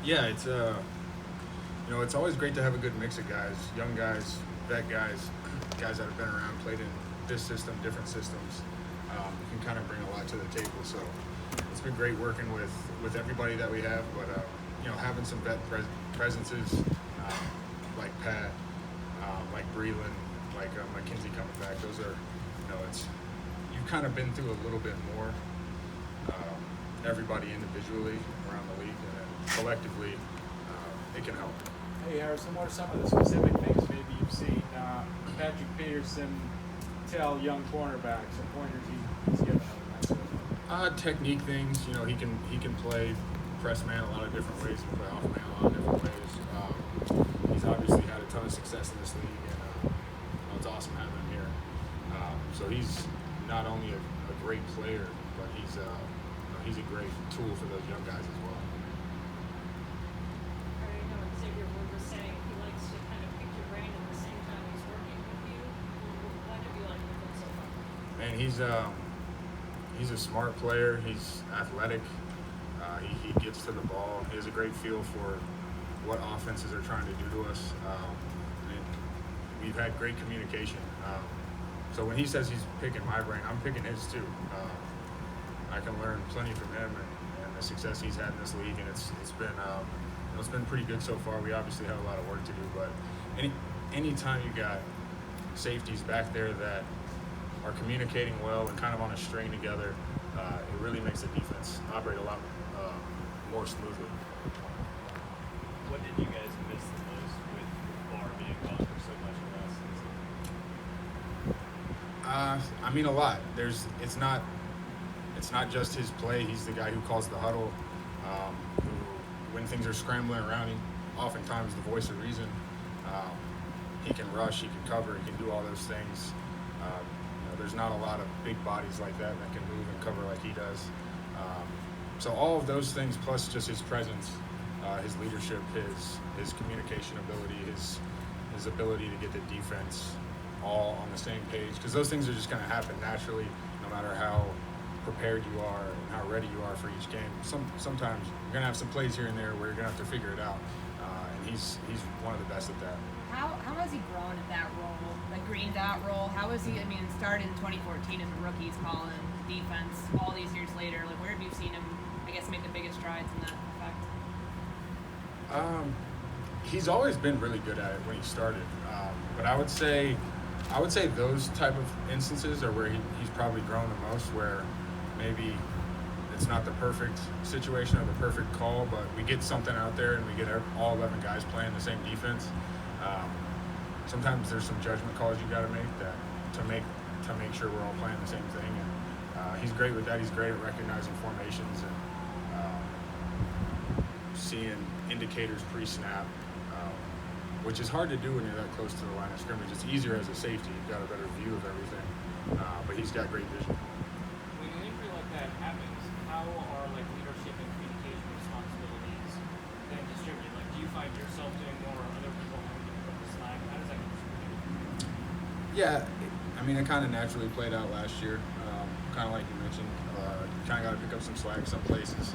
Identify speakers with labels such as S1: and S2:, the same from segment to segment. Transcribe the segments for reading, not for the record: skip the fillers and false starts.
S1: Yeah, it's always great to have a good mix of guys, young guys, vet guys, guys that have been around, played in this system, different systems. You can kind of bring a lot to the table. So it's been great working with everybody that we have, but having some vet presences like Pat, like Breland, like McKenzie coming back. Those are, it's you've kind of been through a little bit more. Everybody individually around the league, and then collectively, it can help.
S2: Hey Harrison, what are some of the specific things maybe you've seen Patrick Peterson tell young cornerbacks and pointers he's given them?
S1: Technique things. He can play press man a lot of different ways. He can play off man a lot of different ways. He's obviously had a ton of success in this league, and it's awesome having him here. So he's not only a great player, but he's a great tool for those young guys as well.
S3: I know Xavier Ward was saying he likes to kind of pick your brain at the same time he's working with you. What have you liked with him so far?
S1: Man, he's a smart player. He's athletic. He gets to the ball. He has a great feel for what offenses are trying to do to us. And we've had great communication. So when he says he's picking my brain, I'm picking his too. I can learn plenty from him and the success he's had in this league, and it's been pretty good so far. We obviously have a lot of work to do, but anytime you got safeties back there that are communicating well and kind of on a string together, it really makes the defense operate a lot more smoothly.
S4: What did you guys miss the most with Barr being gone for so much of last season?
S1: A lot. It's not just his play. He's the guy who calls the huddle. Who, when things are scrambling around him, oftentimes the voice of reason. He can rush, he can cover, he can do all those things. There's not a lot of big bodies like that can move and cover like he does. So all of those things, plus just his presence, his leadership, his communication ability, his ability to get the defense all on the same page, because those things are just going to happen naturally, no matter how prepared you are and how ready you are for each game. Sometimes you're going to have some plays here and there where you're going to have to figure it out, and he's one of the best at that.
S5: How has he grown at that role, the green dot role? How has he, started in 2014 as a rookie, he's calling defense all these years later. Like, where have you seen him, make the biggest strides in that effect?
S1: He's always been really good at it when he started, but I would say those type of instances are where he's probably grown the most, where maybe it's not the perfect situation or the perfect call, but we get something out there and we get all 11 guys playing the same defense. Sometimes there's some judgment calls you got to make to make sure we're all playing the same thing, and he's great with that. He's great at recognizing formations and seeing indicators pre-snap, which is hard to do when you're that close to the line of scrimmage. It's easier as a safety. You've got a better view of everything, but he's got great vision.
S6: When an injury like that happens, how are leadership and communication responsibilities then distributed? Do you find yourself doing more, or other people having to pick up the slack? How does that get distributed?
S1: Yeah, it kind of naturally played out last year. Kind of like you mentioned, kind of got to pick up some slack some places.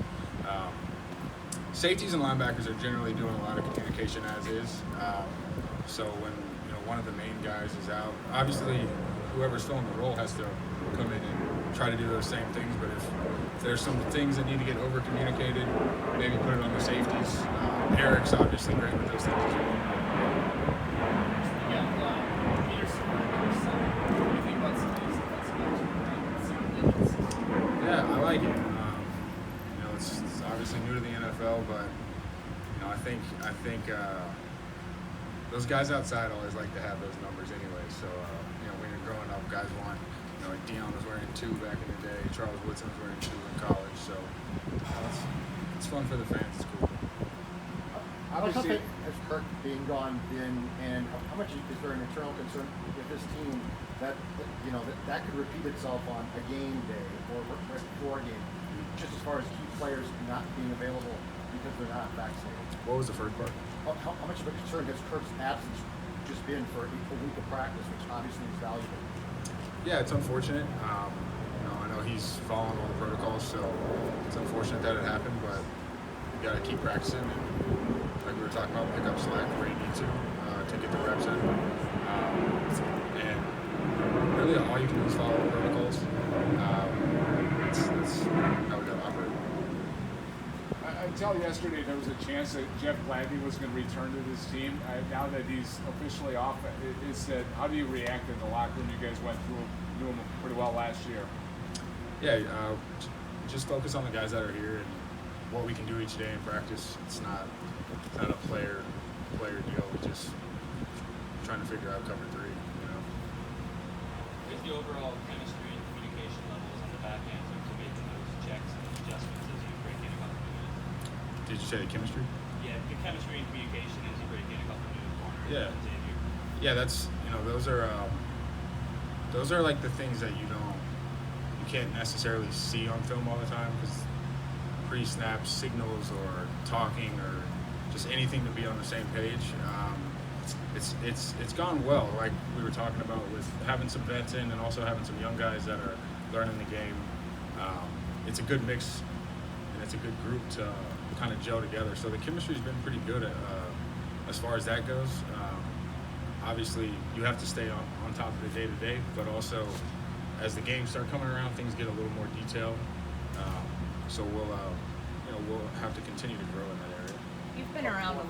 S1: Safeties and linebackers are generally doing a lot of communication as is. So when one of the main guys is out, obviously whoever's filling the role has to come in and try to do those same things. But if there's some things that need to get over communicated, maybe put it on the safeties. Eric's obviously great with those things as well. Yeah, I like it. It's obviously new to the NFL, but I think those guys outside always like to have those numbers anyway. So when you're growing up, guys want like Dion was wearing 2 back in the day, Charles Woodson was wearing 2 in college. So it's fun for the fans. It's cool.
S7: Obviously, has Kirk being gone been, and how much is there an internal concern with this team that could repeat itself on a game day or right before a game, just as far as key players not being available because they're not vaccinated?
S1: What was the first part?
S7: How much of a concern has Kirk's absence just been for a week of practice, which obviously is valuable?
S1: Yeah, it's unfortunate. I know he's following all the protocols, so it's unfortunate that it happened, but got to keep practicing, and like we were talking about, pick up slack where you need to get the reps in. And really, all you can do is follow protocols. That's how we got to operate.
S8: Until yesterday, there was a chance that Jeff Gladney was going to return to this team. Now that he's officially off, how do you react in the locker room? You guys went through him pretty well last year.
S1: Yeah, just focus on the guys that are here and what we can do each day in practice. It's not a player deal. We just trying to figure out cover three.
S6: Is the overall chemistry and communication levels on the back end to making those checks and adjustments as you break in a couple of minutes?
S1: Did you say the chemistry?
S6: Yeah, the chemistry and communication as you break in a couple of minutes corners.
S1: Yeah.
S6: Xavier.
S1: Yeah, that's those are like the things that you can't necessarily see on film all the time, because pre-snap signals or talking or just anything to be on the same page. It's gone well, like we were talking about, with having some vets in and also having some young guys that are learning the game. It's a good mix and it's a good group to kind of gel together. So the chemistry's been pretty good as far as that goes. Obviously, you have to stay on top of the day-to-day, but also as the games start coming around, things get a little more detailed. So we'll have to continue to grow in that area.
S5: You've been around a lot.